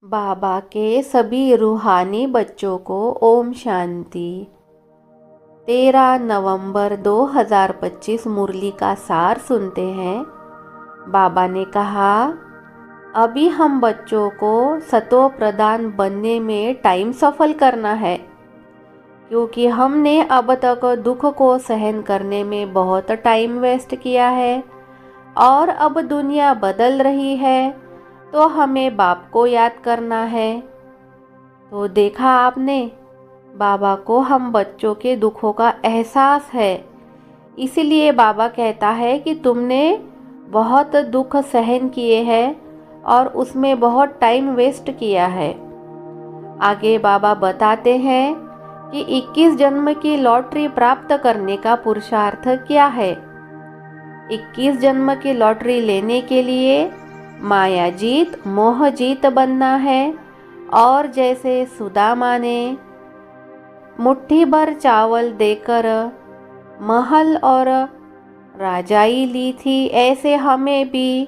बाबा के सभी रूहानी बच्चों को ओम शांति। 13 नवंबर 2025 मुरली का सार सुनते हैं। बाबा ने कहा, अभी हम बच्चों को सतो प्रधान बनने में टाइम सफल करना है, क्योंकि हमने अब तक दुख को सहन करने में बहुत टाइम वेस्ट किया है और अब दुनिया बदल रही है, तो हमें बाप को याद करना है। तो देखा आपने, बाबा को हम बच्चों के दुखों का एहसास है, इसलिए बाबा कहता है कि तुमने बहुत दुख सहन किए हैं और उसमें बहुत टाइम वेस्ट किया है। आगे बाबा बताते हैं कि 21 जन्म की लॉटरी प्राप्त करने का पुरुषार्थ क्या है। 21 जन्म की लॉटरी लेने के लिए माया जीत मोह जीत बनना है। और जैसे सुदामा ने मुट्ठी भर चावल देकर महल और राजाई ली थी, ऐसे हमें भी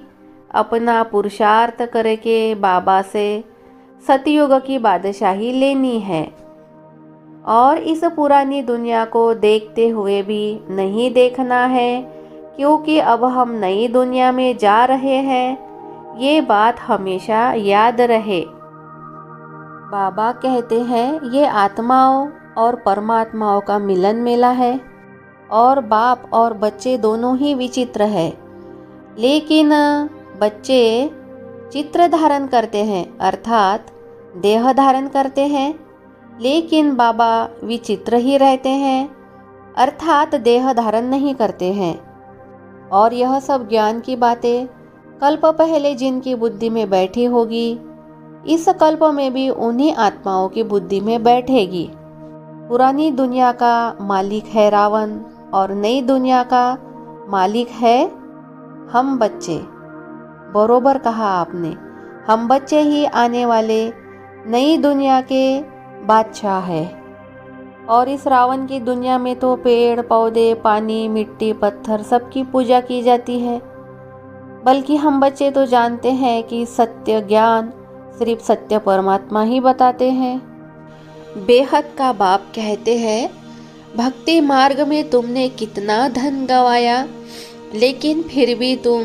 अपना पुरुषार्थ करके बाबा से सतयुग की बादशाही लेनी है। और इस पुरानी दुनिया को देखते हुए भी नहीं देखना है, क्योंकि अब हम नई दुनिया में जा रहे हैं। ये बात हमेशा याद रहे। बाबा कहते हैं, ये आत्माओं और परमात्माओं का मिलन मेला है और बाप और बच्चे दोनों ही विचित्र है। लेकिन बच्चे चित्र धारण करते हैं, अर्थात देह धारण करते हैं, लेकिन बाबा विचित्र ही रहते हैं, अर्थात देह धारण नहीं करते हैं। और यह सब ज्ञान की बातें कल्प पहले जिनकी बुद्धि में बैठी होगी, इस कल्प में भी उन्हीं आत्माओं की बुद्धि में बैठेगी। पुरानी दुनिया का मालिक है रावण और नई दुनिया का मालिक है हम बच्चे। बरोबर कहा आपने, हम बच्चे ही आने वाले नई दुनिया के बादशाह है। और इस रावण की दुनिया में तो पेड़ पौधे पानी मिट्टी पत्थर सबकी पूजा की जाती है, बल्कि हम बच्चे तो जानते हैं कि सत्य ज्ञान सिर्फ सत्य परमात्मा ही बताते हैं। बेहद का बाप कहते हैं, भक्ति मार्ग में तुमने कितना धन गंवाया, लेकिन फिर भी तुम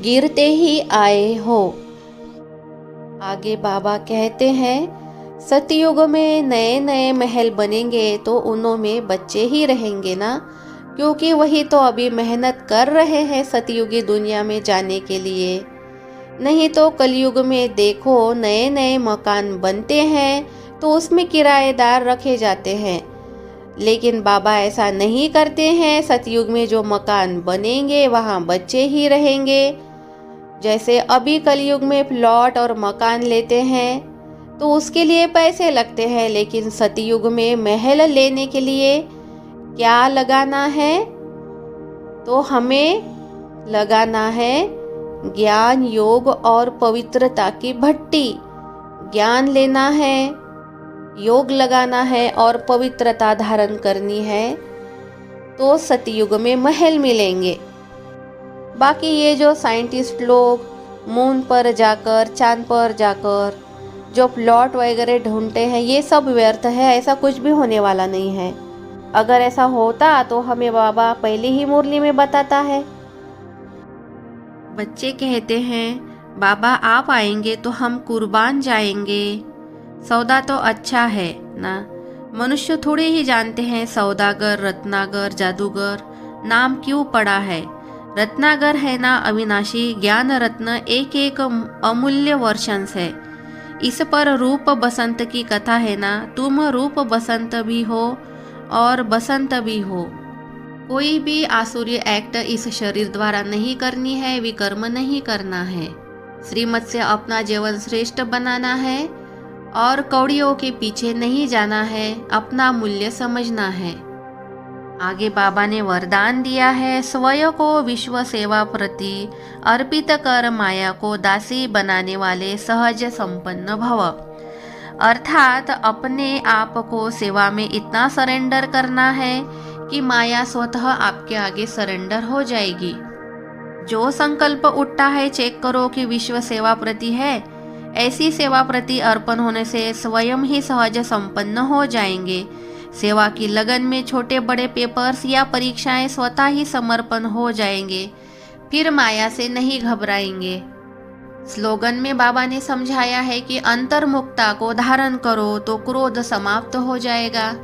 गिरते ही आए हो। आगे बाबा कहते हैं, सतयुग में नए नए महल बनेंगे तो उनमें बच्चे ही रहेंगे ना, क्योंकि वही तो अभी मेहनत कर रहे हैं सतयुगी दुनिया में जाने के लिए। नहीं तो कलयुग में देखो नए नए मकान बनते हैं तो उसमें किराएदार रखे जाते हैं, लेकिन बाबा ऐसा नहीं करते हैं। सतयुग में जो मकान बनेंगे वहाँ बच्चे ही रहेंगे। जैसे अभी कलयुग में प्लॉट और मकान लेते हैं तो उसके लिए पैसे लगते हैं, लेकिन सतयुग में महल लेने के लिए क्या लगाना है? तो हमें लगाना है ज्ञान योग और पवित्रता की भट्टी। ज्ञान लेना है, योग लगाना है और पवित्रता धारण करनी है, तो सतयुग में महल मिलेंगे। बाकी ये जो साइंटिस्ट लोग मून पर जाकर चांद पर जाकर जो प्लॉट वगैरह ढूंढते हैं, ये सब व्यर्थ है, ऐसा कुछ भी होने वाला नहीं है। अगर ऐसा होता तो हमें बाबा पहले ही मुरली में बताता है। बच्चे कहते हैं, बाबा आप आएंगे तो हम कुर्बान जाएंगे। सौदा तो अच्छा है ना, मनुष्य थोड़े ही जानते हैं सौदागर रत्नागर जादूगर नाम क्यों पड़ा है। रत्नागर है ना अविनाशी ज्ञान रत्न, एक एक अमूल्य वर्षंस है। इस पर रूप बसंत की कथा है ना, तुम रूप बसंत भी हो और बसंत भी हो। कोई भी आसुरी एक्ट इस शरीर द्वारा नहीं करनी है, विकर्म नहीं करना है। श्रीमत से अपना जीवन श्रेष्ठ बनाना है और कौड़ियों के पीछे नहीं जाना है, अपना मूल्य समझना है। आगे बाबा ने वरदान दिया है, स्वयं को विश्व सेवा प्रति अर्पित कर माया को दासी बनाने वाले सहज संपन्न भव। अर्थात अपने आप को सेवा में इतना सरेंडर करना है कि माया स्वतः आपके आगे सरेंडर हो जाएगी। जो संकल्प उठता है चेक करो कि विश्व सेवा प्रति है ऐसी सेवा प्रति अर्पण होने से स्वयं ही सहज संपन्न हो जाएंगे। सेवा की लगन में छोटे बड़े पेपर्स या परीक्षाएं स्वतः ही समर्पण हो जाएंगे। फिर माया से नहीं घबराएंगे। स्लोगन में बाबा ने समझाया है कि अंतर्मुखता को धारण करो तो क्रोध समाप्त हो जाएगा।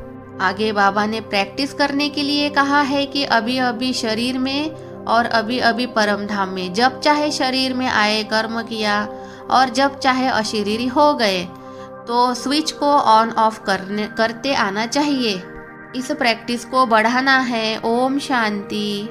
आगे बाबा ने प्रैक्टिस करने के लिए कहा है कि अभी अभी शरीर में और अभी अभी परम धाम में, जब चाहे शरीर में आए कर्म किया और जब चाहे अशरीरी हो गए तो स्विच को ऑन ऑफ करते आना चाहिए। इस प्रैक्टिस को बढ़ाना है। ओम शांति।